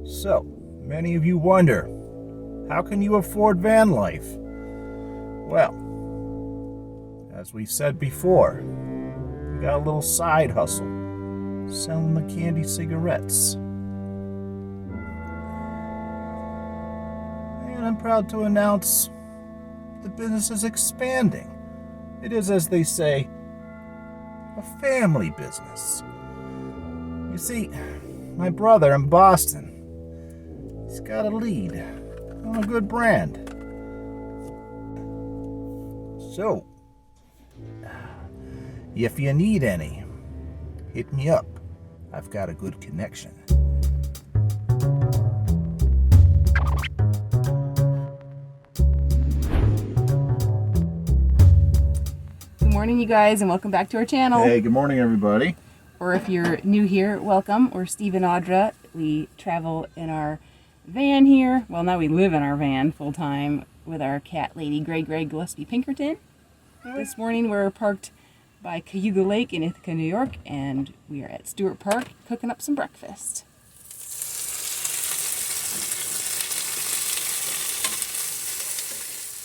So, many of you wonder, how can you afford van life? Well, as we said before, we got a little side hustle, selling the candy cigarettes. And I'm proud to announce the business is expanding. It is, as they say, a family business. You see, my brother in Boston, he's got a lead on a good brand. So, if you need any, hit me up. I've got a good connection. Good morning, you guys, and welcome back to our channel. Hey, good morning, everybody. Or if you're new here, welcome. We're Steve and Audra. We travel in our van here. Well, now we live in our van full time with our cat lady, Greg Gillespie Pinkerton. This morning we're parked by Cayuga Lake in Ithaca, New York, and we are at Steward Park cooking up some breakfast.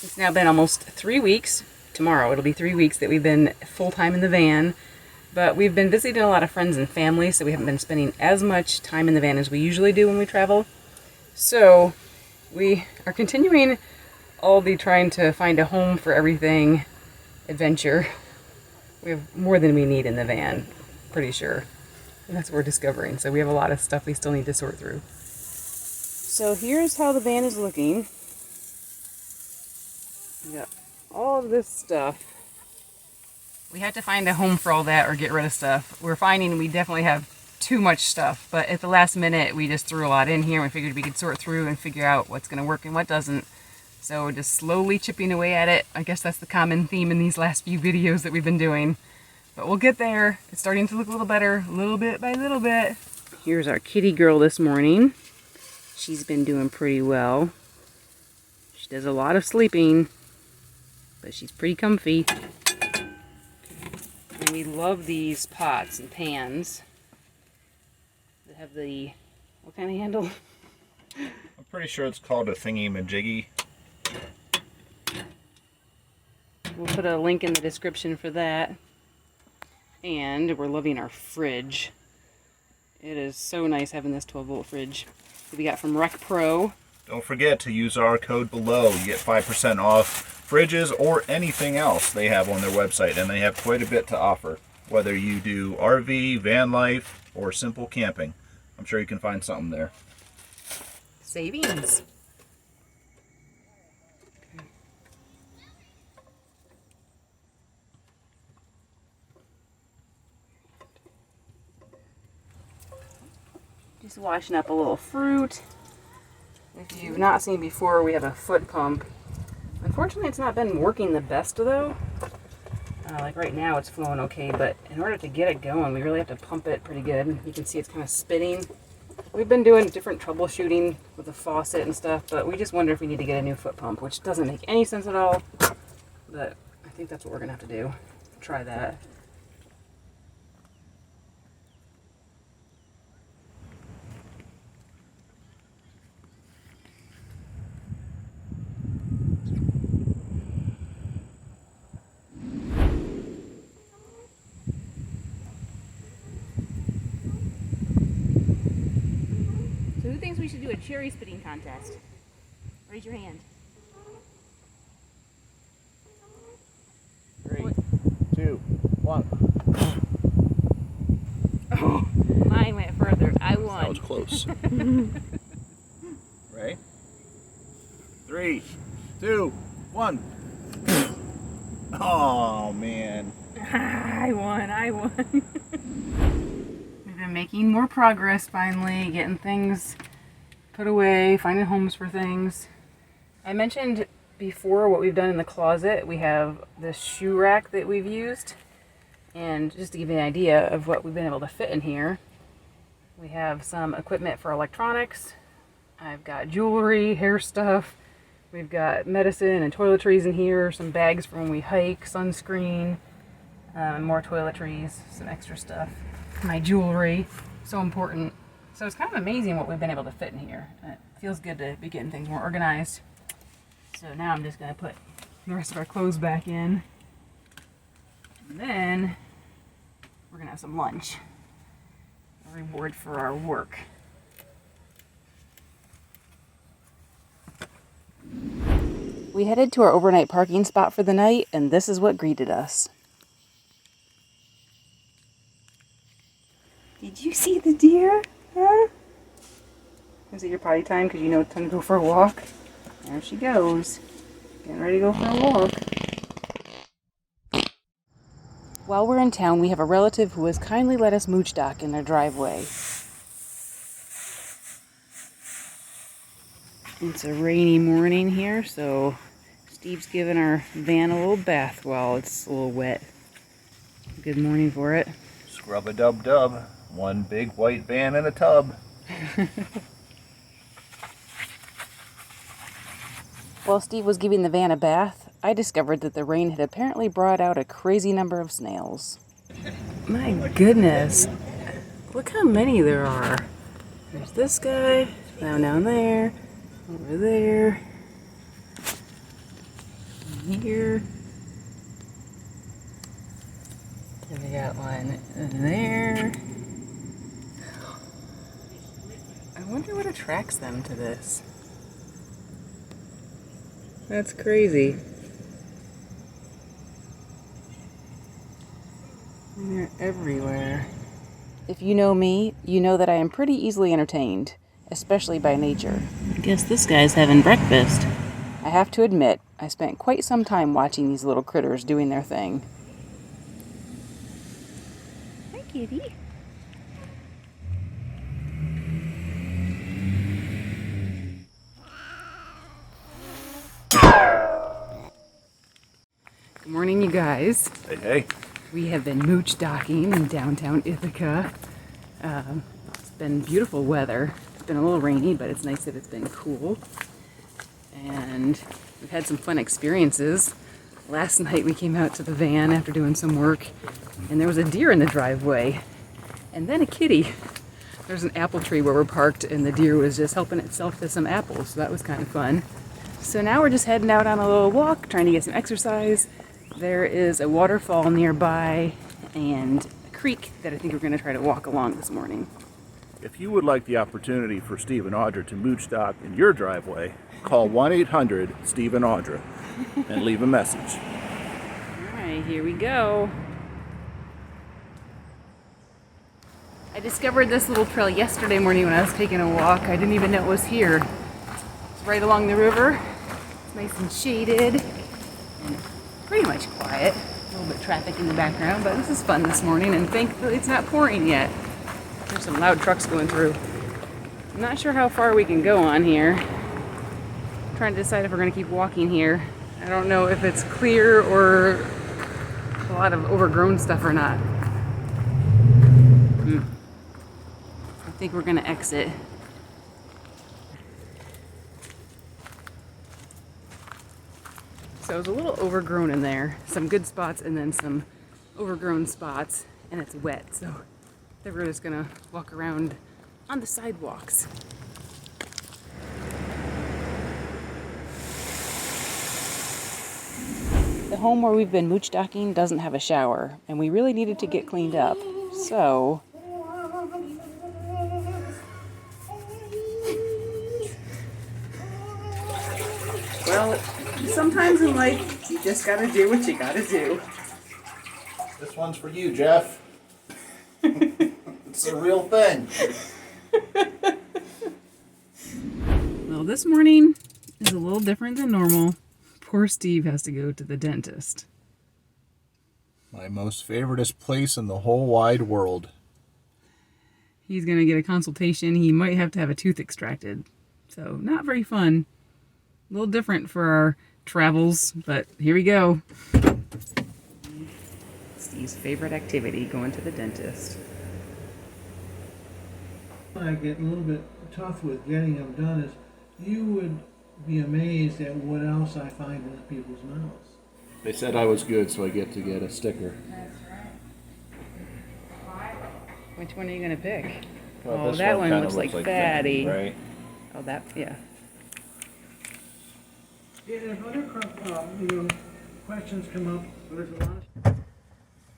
It's now been almost 3 weeks. Tomorrow it'll be 3 weeks that we've been full-time in the van, but we've been visiting a lot of friends and family, so we haven't been spending as much time in the van as we usually do when we travel. So we are continuing all the trying to find a home for everything adventure. We have more than we need in the van, pretty sure. And that's what we're discovering. So we have a lot of stuff we still need to sort through. So here's how the van is looking. We got all of this stuff. We had to find a home for all that or get rid of stuff. We're finding we definitely have too much stuff, but at the last minute we just threw a lot in here and we figured we could sort through and figure out what's going to work and what doesn't. So just slowly chipping away at it. I guess that's the common theme in these last few videos that we've been doing. But we'll get there. It's starting to look a little better, little bit by little bit. Here's our kitty girl this morning. She's been doing pretty well. She does a lot of sleeping, but she's pretty comfy. And we love these pots and pans that have the, what kind of handle? I'm pretty sure it's called a thingy-majiggy. We'll put a link in the description for that. And we're loving our fridge. It is so nice having this 12-volt fridge that we got from Rec Pro. Don't forget to use our code below. You get 5% off fridges or anything else they have on their website, and they have quite a bit to offer. Whether you do RV, van life, or simple camping, I'm sure you can find something there. Savings. Just washing up a little fruit. If you've not seen before, we have a foot pump. Unfortunately, it's not been working the best though. Like right now it's flowing okay, but in order to get it going, we really have to pump it pretty good. You can see it's kind of spitting. We've been doing different troubleshooting with the faucet and stuff, but we just wonder if we need to get a new foot pump, which doesn't make any sense at all. But I think that's what we're gonna have to do. Try that. So who thinks we should do a cherry spitting contest? Raise your hand. 3, 2, 1. Oh, mine went further. I won. That was close. Ready? 3, 2, 1. Oh, man. I won. We've been making more progress finally, getting things put away, finding homes for things. I mentioned before what we've done in the closet. We have this shoe rack that we've used, and just to give you an idea of what we've been able to fit in here, we have some equipment for electronics. I've got jewelry, hair stuff. We've got medicine and toiletries in here, some bags for when we hike, sunscreen, more toiletries, some extra stuff. My jewelry, so important. So it's kind of amazing what we've been able to fit in here. It feels good to be getting things more organized. So now I'm just going to put the rest of our clothes back in. And then we're going to have some lunch. A reward for our work. We headed to our overnight parking spot for the night, and this is what greeted us. Did you see the deer? Huh? Is it your potty time because you know it's time to go for a walk? There she goes. Getting ready to go for a walk. While we're in town, we have a relative who has kindly let us mooch dock in their driveway. It's a rainy morning here, so Steve's giving our van a little bath while it's a little wet. Good morning for it. Scrub-a-dub-dub. One big white van in a tub. While Steve was giving the van a bath, I discovered that the rain had apparently brought out a crazy number of snails. My goodness. Look how many there are. There's this guy, down there, over there, here. And we got one there. I wonder what attracts them to this. That's crazy. They're everywhere. If you know me, you know that I am pretty easily entertained, especially by nature. I guess this guy's having breakfast. I have to admit, I spent quite some time watching these little critters doing their thing. Hi, kitty. Good morning, you guys. Hey, hey. We have been mooch docking in downtown Ithaca. It's been beautiful weather. It's been a little rainy, but it's nice that it's been cool. And we've had some fun experiences. Last night we came out to the van after doing some work, and there was a deer in the driveway, and then a kitty. There's an apple tree where we're parked, and the deer was just helping itself to some apples, so that was kind of fun. So now we're just heading out on a little walk, trying to get some exercise. There is a waterfall nearby and a creek that I think we're going to try to walk along this morning. If you would like the opportunity for Steve and Audra to mooch dock in your driveway, call 1-800-STEVE-AND-AUDRA and leave a message. All right, here we go. I discovered this little trail yesterday morning when I was taking a walk. I didn't even know it was here. It's right along the river. It's nice and shaded and pretty much quiet. A little bit of traffic in the background, but this is fun this morning, and thankfully it's not pouring yet. There's some loud trucks going through. I'm not sure how far we can go on here. I'm trying to decide if we're going to keep walking here. I don't know if it's clear or a lot of overgrown stuff or not. I think we're going to exit. So it was a little overgrown in there. Some good spots and then some overgrown spots, and it's wet, so I think we're just gonna walk around on the sidewalks. The home where we've been mooch docking doesn't have a shower, and we really needed to get cleaned up, so well, sometimes in life, you just gotta do what you gotta do. This one's for you, Jeff. It's a real thing. Well, this morning is a little different than normal. Poor Steve has to go to the dentist. My most favoriteest place in the whole wide world. He's gonna get a consultation. He might have to have a tooth extracted. So, not very fun. A little different for our travels, but here we go. Steve's favorite activity, going to the dentist. I get a little bit tough with getting them done is you would be amazed at what else I find in people's mouths. They said I was good, so I get to get a sticker. That's right. Which one are you going to pick? Well, Oh, this that one kinda looks like Benny, fatty. right? Oh, that, yeah. Yeah, if other questions come up, there's a lot of.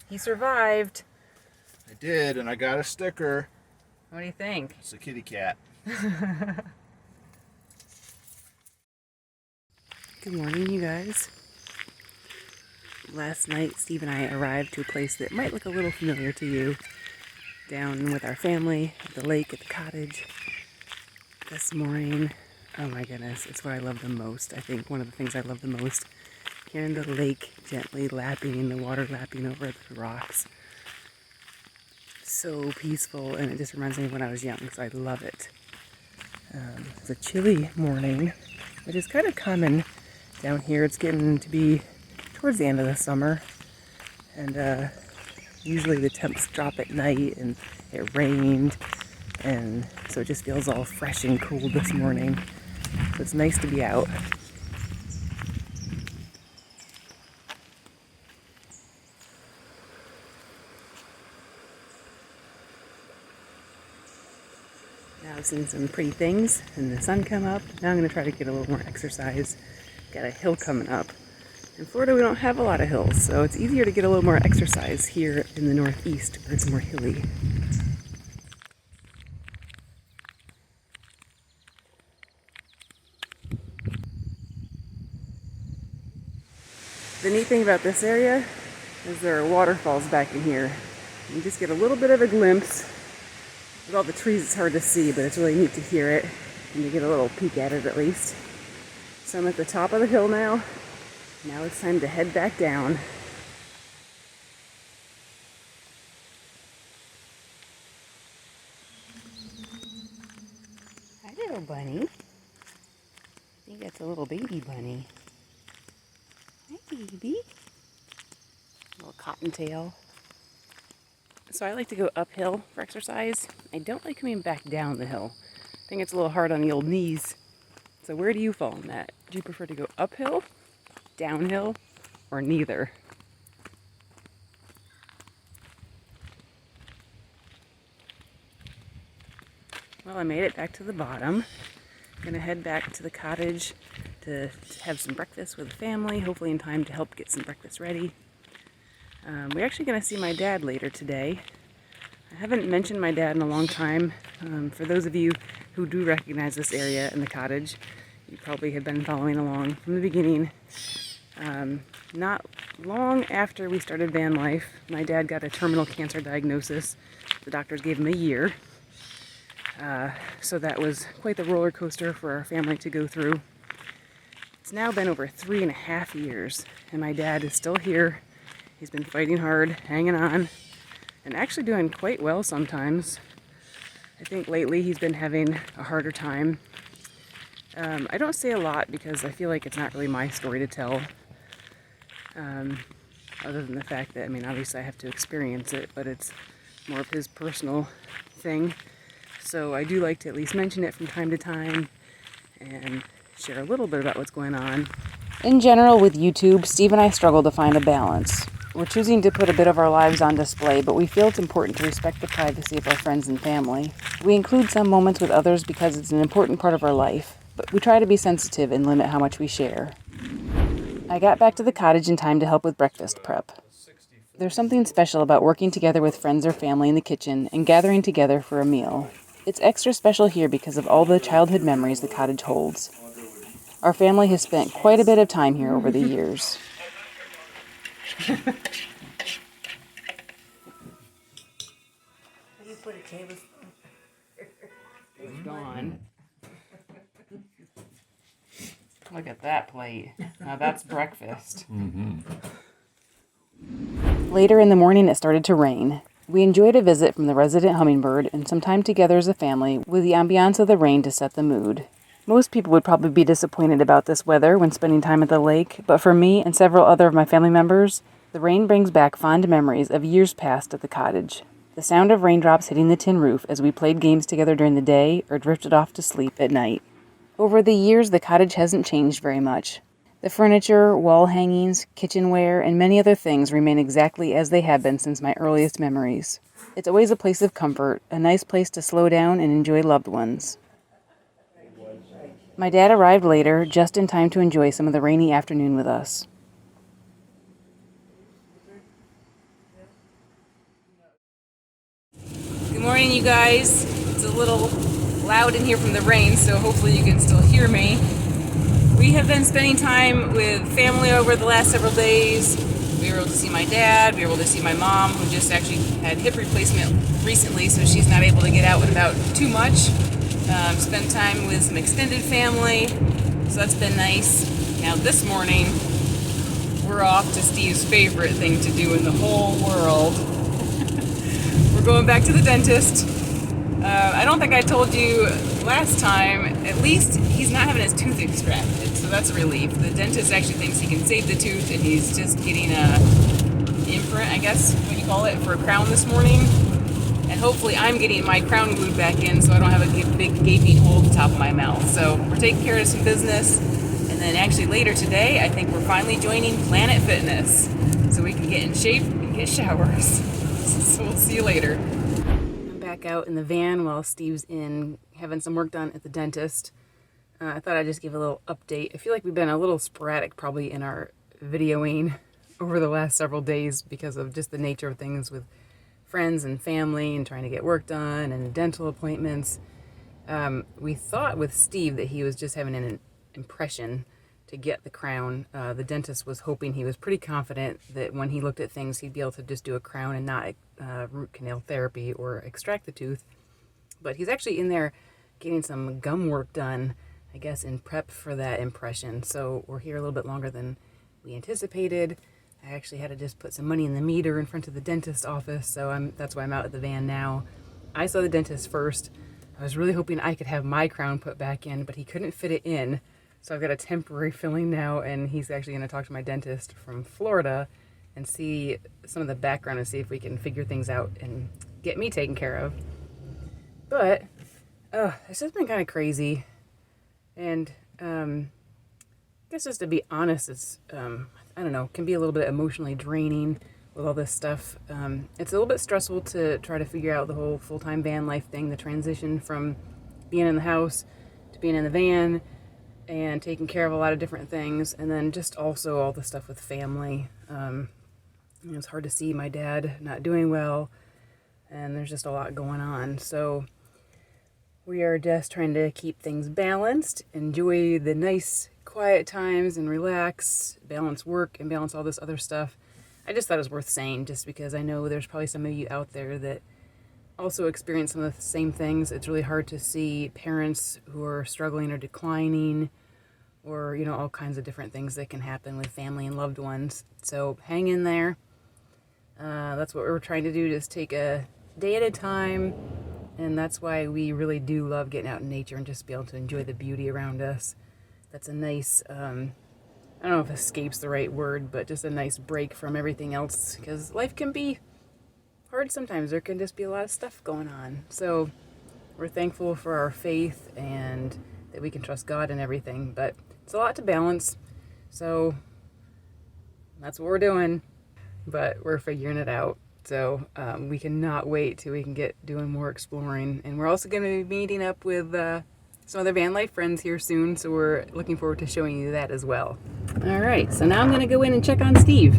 He survived. I did, and I got a sticker. What do you think? It's a kitty cat. Good morning, you guys. Last night, Steve and I arrived to a place that might look a little familiar to you. Down with our family, at the lake, at the cottage. This morning, oh my goodness, it's what I love the most. I think one of the things I love the most. Hearing the lake gently lapping, the water lapping over the rocks. So peaceful, and it just reminds me of when I was young, so I love it. It's a chilly morning, which is kind of common down here. It's getting to be towards the end of the summer, and usually the temps drop at night, and it rained, and so it just feels all fresh and cool this morning. So it's nice to be out. Now I've seen some pretty things and the sun come up. Now I'm going to try to get a little more exercise. Got a hill coming up. In Florida we don't have a lot of hills, so it's easier to get a little more exercise here in the northeast where it's more hilly. The neat thing about this area is there are waterfalls back in here. You just get a little bit of a glimpse. With all the trees, it's hard to see, but it's really neat to hear it and to get a little peek at it at least. So I'm at the top of the hill now. Now it's time to head back down. Hi, little bunny. I think that's a little baby bunny. Hi, baby. Little cottontail. So I like to go uphill for exercise. I don't like coming back down the hill. I think it's a little hard on the old knees. So where do you fall in that? Do you prefer to go uphill, downhill, or neither? Well, I made it back to the bottom. I'm gonna head back to the cottage to have some breakfast with the family, hopefully in time to help get some breakfast ready. We're actually going to see my dad later today. I haven't mentioned my dad in a long time. For those of you who do recognize this area and the cottage, you probably have been following along from the beginning. Not long after we started van life, my dad got a terminal cancer diagnosis. The doctors gave him a year. So that was quite the roller coaster for our family to go through. It's now been over 3.5 years, and my dad is still here. He's been fighting hard, hanging on, and actually doing quite well sometimes. I think lately he's been having a harder time. I don't say a lot because I feel like it's not really my story to tell. Other than the fact that, I mean, obviously I have to experience it, but it's more of his personal thing. So I do like to at least mention it from time to time and share a little bit about what's going on. In general, with YouTube, Steve and I struggle to find a balance. We're choosing to put a bit of our lives on display, but we feel it's important to respect the privacy of our friends and family. We include some moments with others because it's an important part of our life, but we try to be sensitive and limit how much we share. I got back to the cottage in time to help with breakfast prep. There's something special about working together with friends or family in the kitchen and gathering together for a meal. It's extra special here because of all the childhood memories the cottage holds. Our family has spent quite a bit of time here over the years. You put a tablespoon. It's gone. Look at that plate. Now that's breakfast. Later in the morning, it started to rain. We enjoyed a visit from the resident hummingbird and some time together as a family with the ambiance of the rain to set the mood. Most people would probably be disappointed about this weather when spending time at the lake, but for me and several other of my family members, the rain brings back fond memories of years past at the cottage. The sound of raindrops hitting the tin roof as we played games together during the day or drifted off to sleep at night. Over the years, the cottage hasn't changed very much. The furniture, wall hangings, kitchenware, and many other things remain exactly as they have been since my earliest memories. It's always a place of comfort, a nice place to slow down and enjoy loved ones. My dad arrived later, just in time to enjoy some of the rainy afternoon with us. Good morning, you guys. It's a little loud in here from the rain, so hopefully you can still hear me. We have been spending time with family over the last several days. We were able to see my dad, we were able to see my mom, who just actually had hip replacement recently, so she's not able to get out and about too much. Spend time with some extended family, so that's been nice. Now this morning, we're off to Steve's favorite thing to do in the whole world. We're going back to the dentist. I don't think I told you last time, at least he's not having his tooth extracted, so that's a relief. The dentist actually thinks he can save the tooth, and he's just getting a imprint, I guess, what you call it, for a crown this morning. And hopefully I'm getting my crown glued back in so I don't have a big gaping hole at the top of my mouth. So we're taking care of some business, and then actually later today, I think we're finally joining Planet Fitness so we can get in shape and get showers. So we'll see you later. Back out in the van while Steve's in having some work done at the dentist. I thought I'd just give a little update. I feel like we've been a little sporadic probably in our videoing over the last several days because of just the nature of things with friends and family and trying to get work done and dental appointments. We thought with Steve that he was just having an impression to get the crown. The dentist was hoping, he was pretty confident that when he looked at things he'd be able to just do a crown and not root canal therapy or extract the tooth. But he's actually in there getting some gum work done, I guess, in prep for that impression. So we're here a little bit longer than we anticipated. I actually had to just put some money in the meter in front of the dentist office, so that's why I'm out at the van now. I saw the dentist first. I was really hoping I could have my crown put back in, but he couldn't fit it in. So I've got a temporary filling now, and he's actually going to talk to my dentist from Florida and see some of the background and see if we can figure things out and get me taken care of. But it's just been kind of crazy, and I guess just to be honest, it's I don't know, can be a little bit emotionally draining with all this stuff. It's a little bit stressful to try to figure out the whole full-time van life thing, the transition from being in the house to being in the van and taking care of a lot of different things, and then just also all the stuff with family. It's hard to see my dad not doing well, and there's just a lot going on. So we are just trying to keep things balanced, enjoy the nice quiet times and relax, balance work and balance all this other stuff. I just thought it was worth saying, just because I know there's probably some of you out there that also experience some of the same things. It's really hard to see parents who are struggling or declining, or, all kinds of different things that can happen with family and loved ones. So hang in there. That's what we're trying to do, just take a day at a time. And that's why we really do love getting out in nature and just be able to enjoy the beauty around us. That's a nice, I don't know if escape's the right word, but just a nice break from everything else, because life can be hard sometimes. There can just be a lot of stuff going on. So we're thankful for our faith and that we can trust God and everything, but it's a lot to balance. So that's what we're doing, but we're figuring it out. So we cannot wait till we can get doing more exploring. And we're also going to be meeting up with some other van life friends here soon, so we're looking forward to showing you that as well. All right, so now I'm going to go in and check on Steve.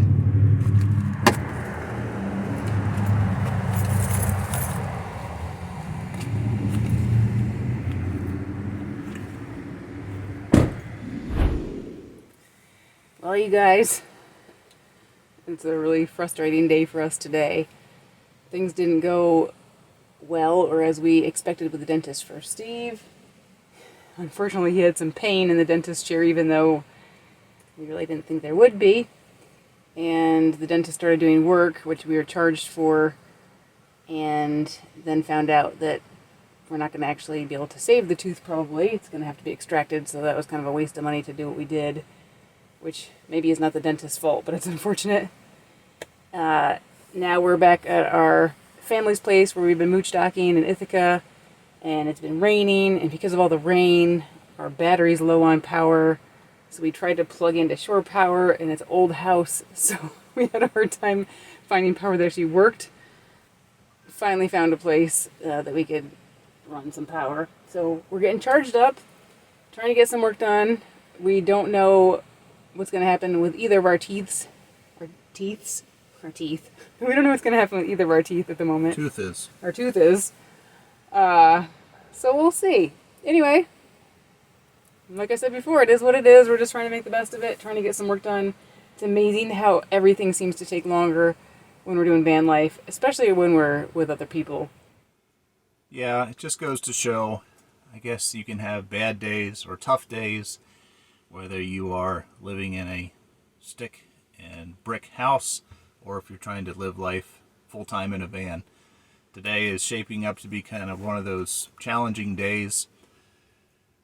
Well, you guys, it's a really frustrating day for us today. Things didn't go well, or as we expected, with the dentist for Steve. Unfortunately, he had some pain in the dentist chair, even though we really didn't think there would be. And the dentist started doing work, which we were charged for, and then found out that we're not going to actually be able to save the tooth probably. It's going to have to be extracted, so that was kind of a waste of money to do what we did, which maybe is not the dentist's fault, but it's unfortunate. Now we're back at our family's place where we've been mooch docking in Ithaca, and it's been raining, and because of all the rain, our battery's low on power. So we tried to plug into shore power in its old house, so we had a hard time finding power that actually worked. Finally found a place that we could run some power. So we're getting charged up, trying to get some work done. We don't know what's going to happen with either of our teeth. Our teeth. We don't know what's going to happen with either of our teeth at the moment. Our tooth is. So we'll see. Anyway, like I said before, it is what it is. We're just trying to make the best of it, trying to get some work done. It's amazing how everything seems to take longer when we're doing van life, especially when we're with other people. Yeah, it just goes to show, I guess you can have bad days or tough days, whether you are living in a stick and brick house or if you're trying to live life full-time in a van. Today is shaping up to be kind of one of those challenging days,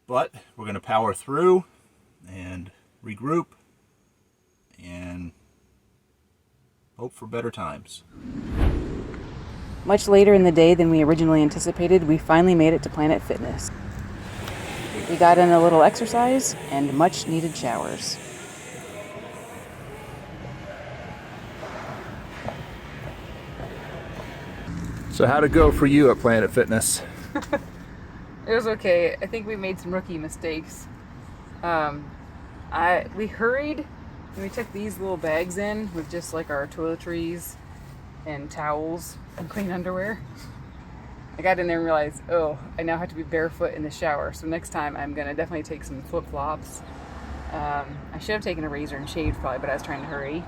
but we're going to power through and regroup and hope for better times. Much later in the day than we originally anticipated, we finally made it to Planet Fitness. We got in a little exercise and much needed showers. So how'd it go for you at Planet Fitness? It was okay. I think we made some rookie mistakes. We hurried and we took these little bags in with just like our toiletries and towels and clean underwear. I got in there and realized, oh, I now have to be barefoot in the shower. So next time I'm gonna definitely take some flip-flops. I should have taken a razor and shaved probably, but I was trying to hurry.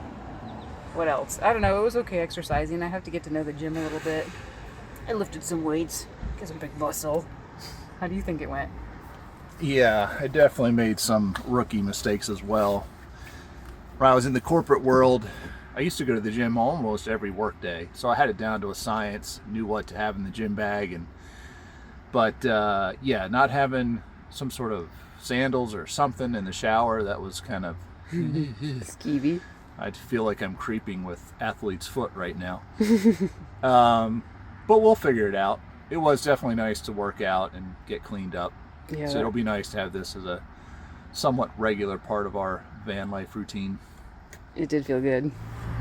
What else? I don't know. It was okay exercising. I have to get to know the gym a little bit. I lifted some weights, got some big muscle. How do you think it went? Yeah, I definitely made some rookie mistakes as well. When I was in the corporate world, I used to go to the gym almost every work day, so I had it down to a science, knew what to have in the gym bag, but not having some sort of sandals or something in the shower, that was kind of skeevy. I feel like I'm creeping with athlete's foot right now. But we'll figure it out. It was definitely nice to work out and get cleaned up. Yeah. So it'll be nice to have this as a somewhat regular part of our van life routine. It did feel good.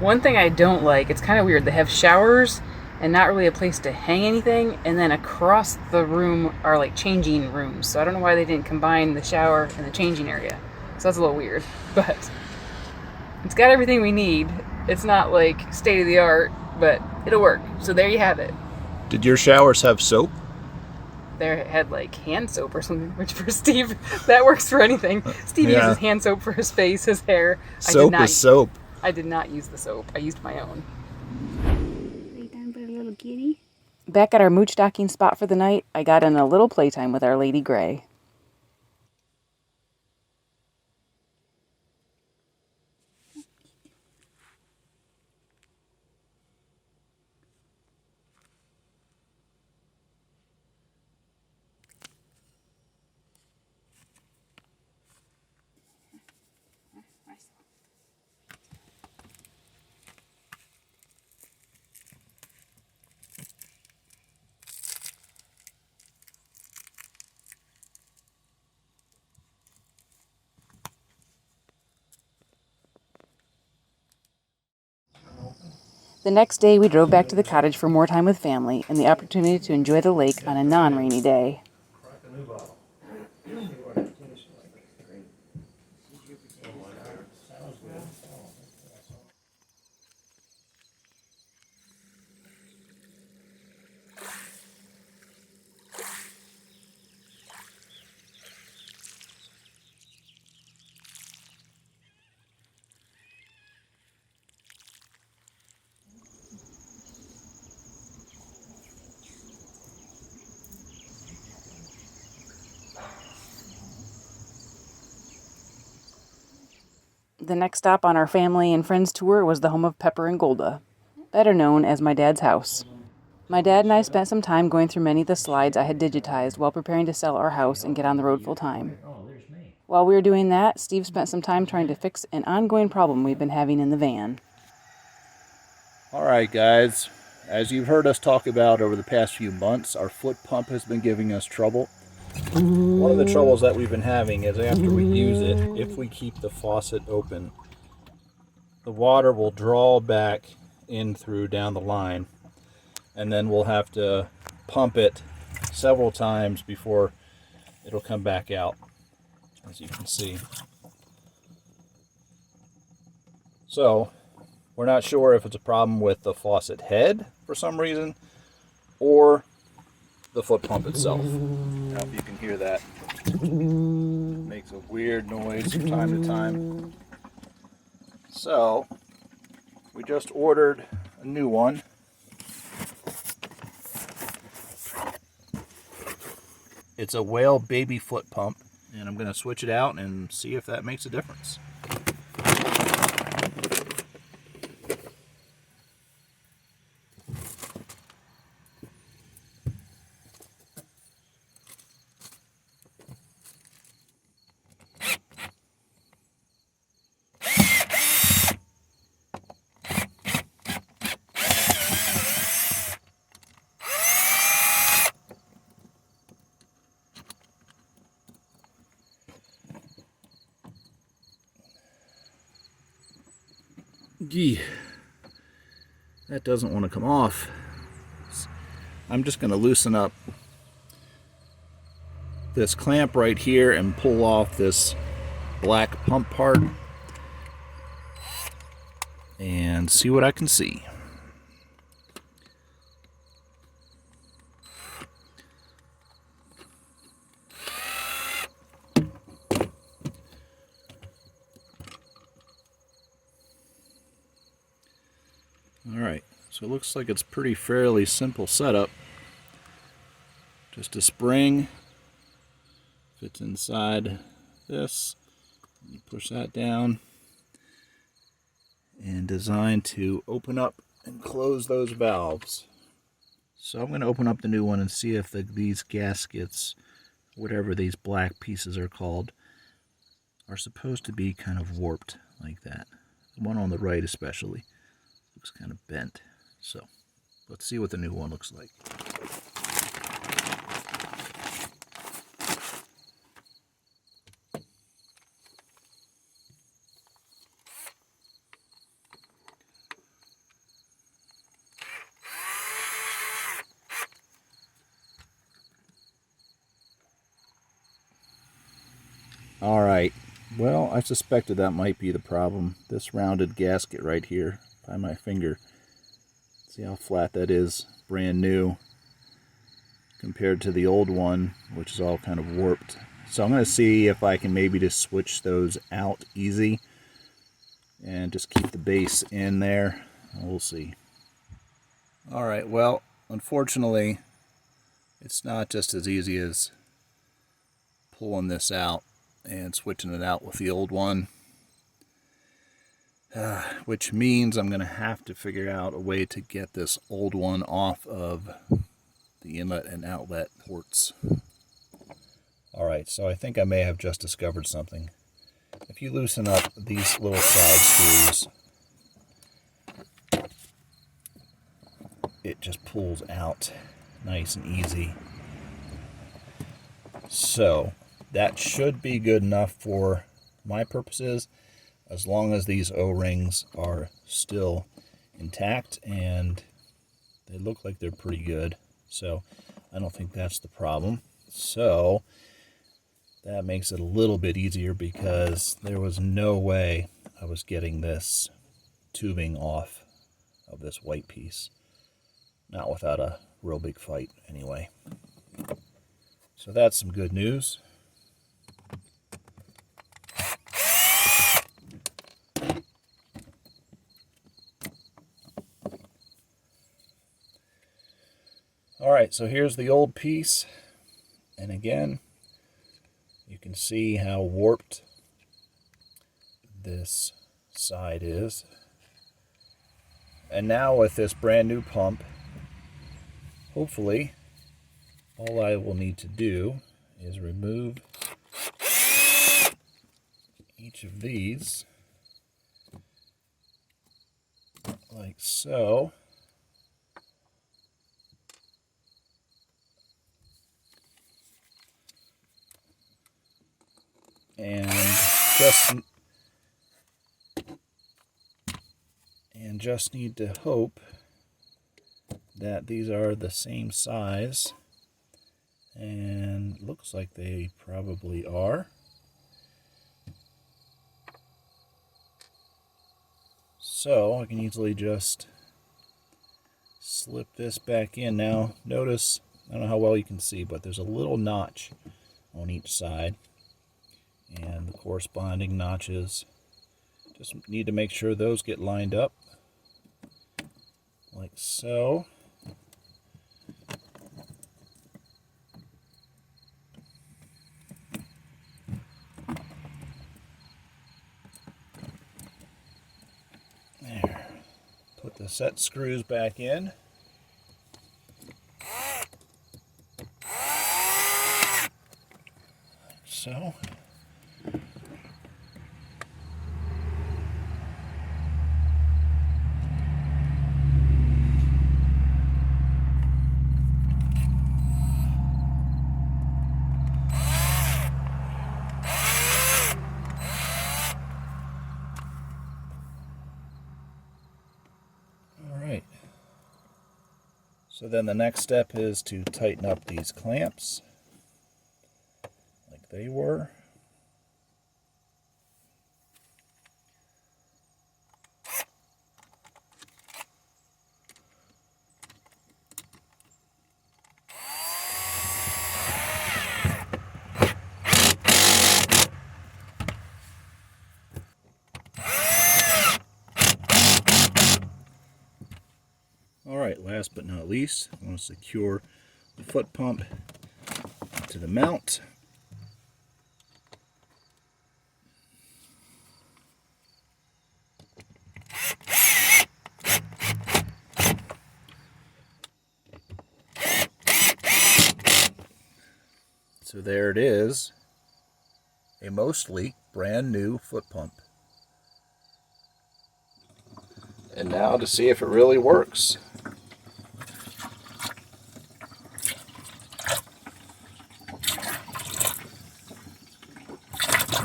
One thing I don't like, it's kind of weird, they have showers and not really a place to hang anything, and then across the room are like changing rooms. So I don't know why they didn't combine the shower and the changing area. So that's a little weird, but it's got everything we need. It's not like state of the art, but it'll work. So there you have it. Did your showers have soap? They had like hand soap or something, which for Steve, that works for anything. Steve uses hand soap for his face, his hair. Soap is soap. I did not use the soap. I used my own. Lay down for a little kitty. Back at our mooch docking spot for the night, I got in a little playtime with our Lady Gray. The next day, we drove back to the cottage for more time with family and the opportunity to enjoy the lake on a non-rainy day. The next stop on our family and friends tour was the home of Pepper and Golda, better known as my dad's house. My dad and I spent some time going through many of the slides I had digitized while preparing to sell our house and get on the road full time. While we were doing that, Steve spent some time trying to fix an ongoing problem we've been having in the van. All right, guys. As you've heard us talk about over the past few months, our foot pump has been giving us trouble. One of the troubles that we've been having is after we use it, if we keep the faucet open, the water will draw back in through down the line, and then we'll have to pump it several times before it'll come back out, as you can see. So we're not sure if it's a problem with the faucet head for some reason or the foot pump itself. I don't know if you can hear that. It makes a weird noise from time to time. So we just ordered a new one. It's a Whale baby foot pump, and I'm going to switch it out and see if that makes a difference. Gee, that doesn't want to come off. I'm just going to loosen up this clamp right here and pull off this black pump part and see what I can see. Alright, so it looks like it's pretty fairly simple setup. Just a spring fits inside this. You push that down, and designed to open up and close those valves. So I'm going to open up the new one and see if these gaskets, whatever these black pieces are called, are supposed to be kind of warped like that. The one on the right especially looks kind of bent. So let's see what the new one looks like. Alright, well, I suspected that might be the problem. This rounded gasket right here by my finger. See how flat that is, brand new, compared to the old one, which is all kind of warped. So I'm going to see if I can maybe just switch those out easy and just keep the base in there. We'll see. Alright, well, unfortunately, it's not just as easy as pulling this out and switching it out with the old one, which means I'm going to have to figure out a way to get this old one off of the inlet and outlet ports. Alright, so I think I may have just discovered something. If you loosen up these little side screws, it just pulls out nice and easy. So that should be good enough for my purposes, as long as these O-rings are still intact, and they look like they're pretty good. So I don't think that's the problem. So that makes it a little bit easier, because there was no way I was getting this tubing off of this white piece. Not without a real big fight, anyway. So that's some good news. Alright, so here's the old piece, and again, you can see how warped this side is. And now with this brand new pump, hopefully, all I will need to do is remove each of these, like so. and just need to hope that these are the same size, and looks like they probably are. So I can easily just slip this back in. Now notice, I don't know how well you can see, but there's a little notch on each side and the corresponding notches. Just need to make sure those get lined up like so. There. Put the set screws back in. Like so. So then the next step is to tighten up these clamps like they were. Alright, last but not least, I want to secure the foot pump to the mount. So there it is, a mostly brand new foot pump. And now to see if it really works.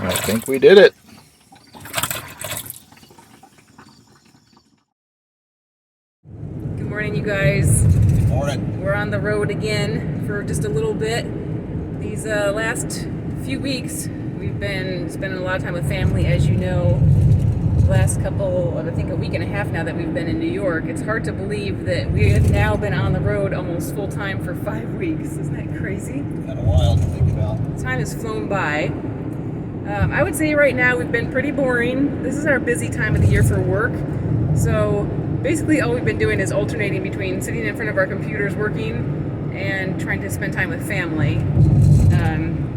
I think we did it. Good morning, you guys. Morning. We're on the road again for just a little bit. These last few weeks, we've been spending a lot of time with family, as you know. Last couple of, I think a week and a half now that we've been in New York. It's hard to believe that we have now been on the road almost full time for 5 weeks. Isn't that crazy? Kind of wild to think about. Time has flown by. I would say right now we've been pretty boring. This is our busy time of the year for work. So basically all we've been doing is alternating between sitting in front of our computers working and trying to spend time with family.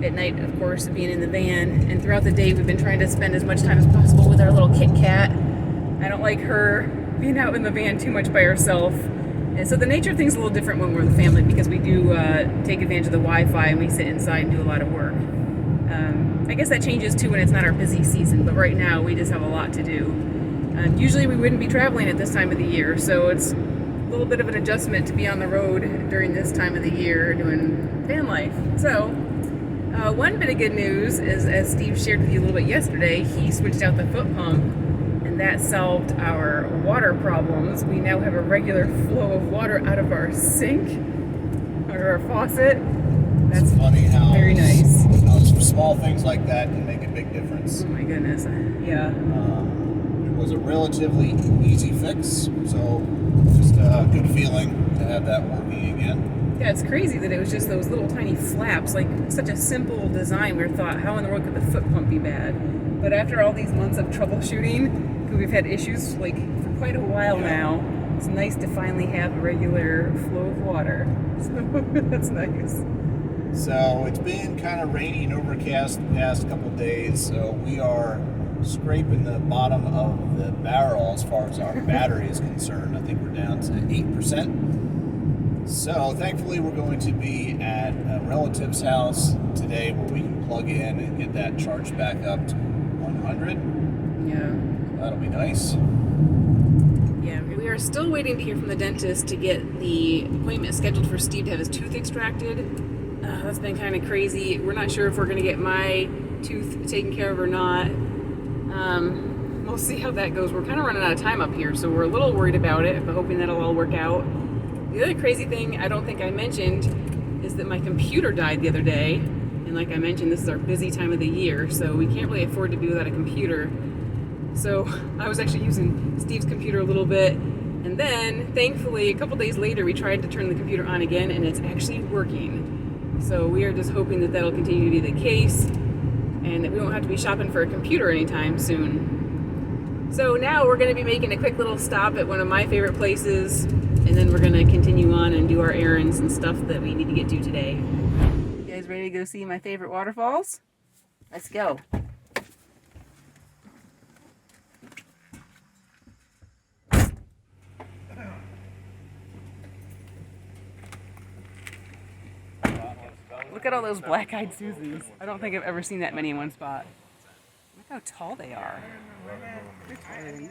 At night, of course, being in the van. And throughout the day, we've been trying to spend as much time as possible with our little Kit Kat. I don't like her being out in the van too much by herself. And so the nature of things is a little different when we're with family, because we do take advantage of the Wi-Fi and we sit inside and do a lot of work. I guess that changes too when it's not our busy season, but right now we just have a lot to do. Usually we wouldn't be traveling at this time of the year, so it's a little bit of an adjustment to be on the road during this time of the year doing van life. So one bit of good news is, as Steve shared with you a little bit yesterday, he switched out the foot pump and that solved our water problems. We now have a regular flow of water out of our sink or our faucet. That's it's funny how very nice. How small things like that can make a big difference. Oh my goodness, yeah. It was a relatively easy fix, so just a good feeling to have that working again. Yeah, it's crazy that it was just those little tiny flaps, like such a simple design. We thought, how in the world could the foot pump be bad? But after all these months of troubleshooting, because we've had issues like for quite a while now, it's nice to finally have a regular flow of water. So that's nice. So it's been kind of rainy and overcast the past couple of days, so we are scraping the bottom of the barrel as far as our battery is concerned. I think we're down to 8%. So thankfully we're going to be at a relative's house today where we can plug in and get that charged back up to 100. Yeah. That'll be nice. Yeah, we are still waiting to hear from the dentist to get the appointment scheduled for Steve to have his tooth extracted. That's been kind of crazy. We're not sure if we're going to get my tooth taken care of or not. We'll see how that goes. We're kind of running out of time up here, so we're a little worried about it, but hoping that'll all work out. The other crazy thing I don't think I mentioned is that my computer died the other day. And like I mentioned, this is our busy time of the year, so we can't really afford to be without a computer. So I was actually using Steve's computer a little bit. And then, thankfully, a couple days later, we tried to turn the computer on again, and it's actually working. So we are just hoping that that'll continue to be the case, and that we won't have to be shopping for a computer anytime soon. So now we're going to be making a quick little stop at one of my favorite places, and then we're going to continue on and do our errands and stuff that we need to get to today. You guys ready to go see my favorite waterfalls? Let's go. Look at all those black-eyed Susans. I don't think I've ever seen that many in one spot. Look how tall they are. They're taller than me.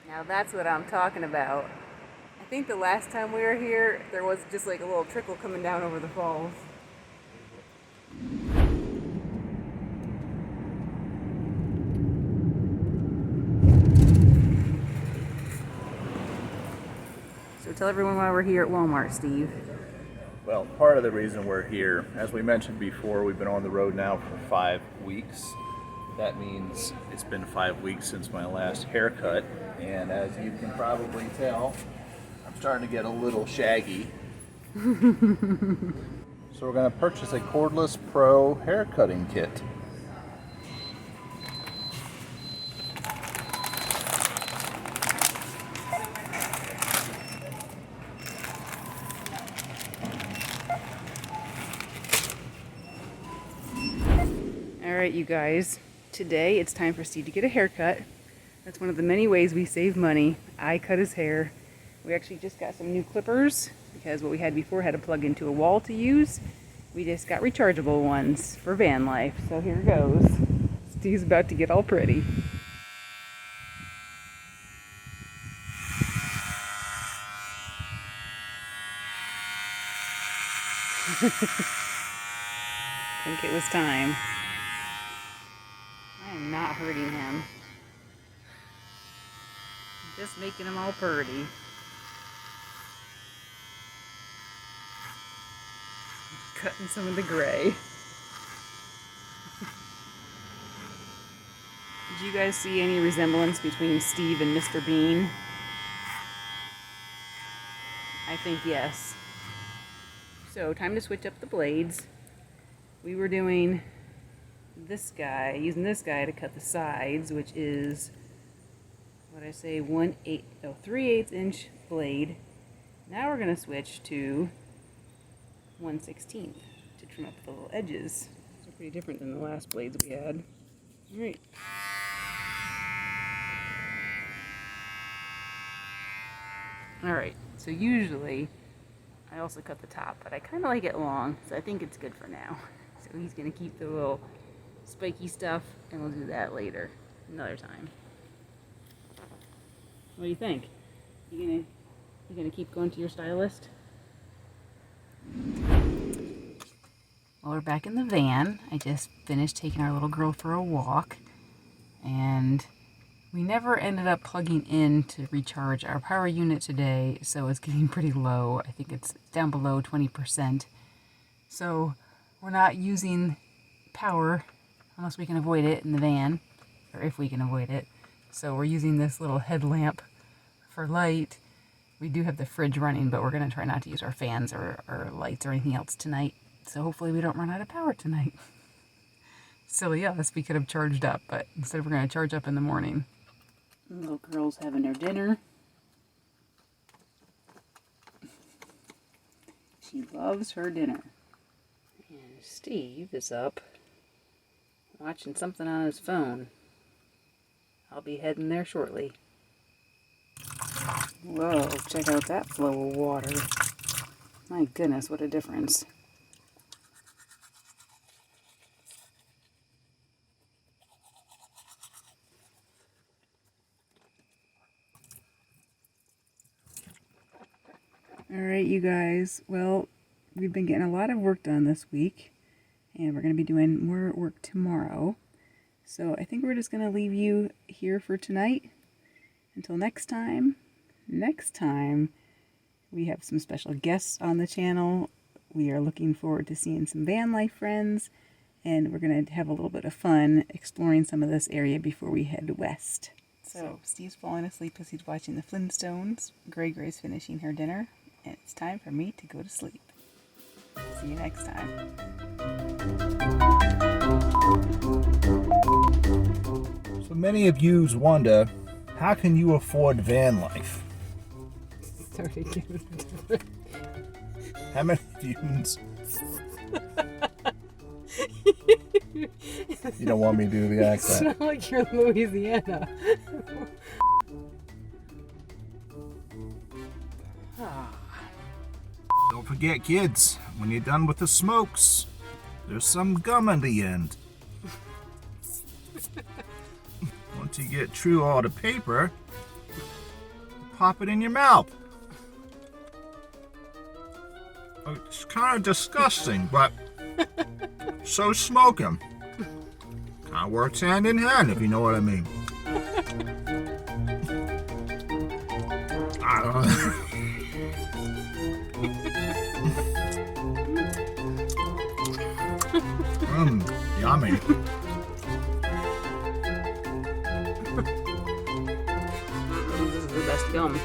Now that's what I'm talking about. I think the last time we were here, there was just like a little trickle coming down over the falls. So tell everyone why we're here at Walmart, Steve. Well, part of the reason we're here, as we mentioned before, we've been on the road now for 5 weeks. That means it's been 5 weeks since my last haircut, and as you can probably tell, I'm starting to get a little shaggy. So we're going to purchase a cordless pro hair cutting kit. Alright, you guys, today it's time for Steve to get a haircut. That's one of the many ways we save money. I cut his hair. We actually just got some new clippers because what we had before had to plug into a wall to use. We just got rechargeable ones for van life. So here goes. Steve's about to get all pretty. I think it was time. I am not hurting him. I'm just making him all purty. Cutting some of the gray. Did you guys see any resemblance between Steve and Mr. Bean? I think yes. So, time to switch up the blades. We were doing this guy, using this guy to cut the sides, which is, what did I say, 3/8 inch blade. Now we're going to switch to 1/16 to trim up the little edges. They're pretty different than the last blades we had. Alright. Alright, so usually I also cut the top, but I kind of like it long, so I think it's good for now. So he's going to keep the little spiky stuff, and we'll do that later, another time. What do you think? You gonna keep going to your stylist? Well, we're back in the van. I just finished taking our little girl for a walk, and we never ended up plugging in to recharge our power unit today, so it's getting pretty low. I think it's down below 20%. So we're not using power unless we can avoid it in the van, or if we can avoid it. So we're using this little headlamp for light. We do have the fridge running, but we're going to try not to use our fans or lights or anything else tonight. So hopefully we don't run out of power tonight. Silly us, we could have charged up, but instead we're going to charge up in the morning. The little girl's having her dinner. She loves her dinner. And Steve is up watching something on his phone. I'll be heading there shortly. Whoa, check out that flow of water. My goodness, what a difference. All right, you guys. Well, we've been getting a lot of work done this week, and we're going to be doing more work tomorrow. So I think we're just going to leave you here for tonight. Until next time. Next time, we have some special guests on the channel. We are looking forward to seeing some van life friends, and we're going to have a little bit of fun exploring some of this area before we head west. So Steve's falling asleep as he's watching the Flintstones. Gray's finishing her dinner, and it's time for me to go to sleep. See you next time. So many of yous wonder, how can you afford van life? How many of yous? You don't want me to do the accent. It's not like you're in Louisiana. Don't forget, kids, when you're done with the smokes, there's some gum in the end. Once you get through all the paper, pop it in your mouth. It's kind of disgusting, but so smoking. Kind of works hand in hand, if you know what I mean. I don't know. Yummy. This is the best gum.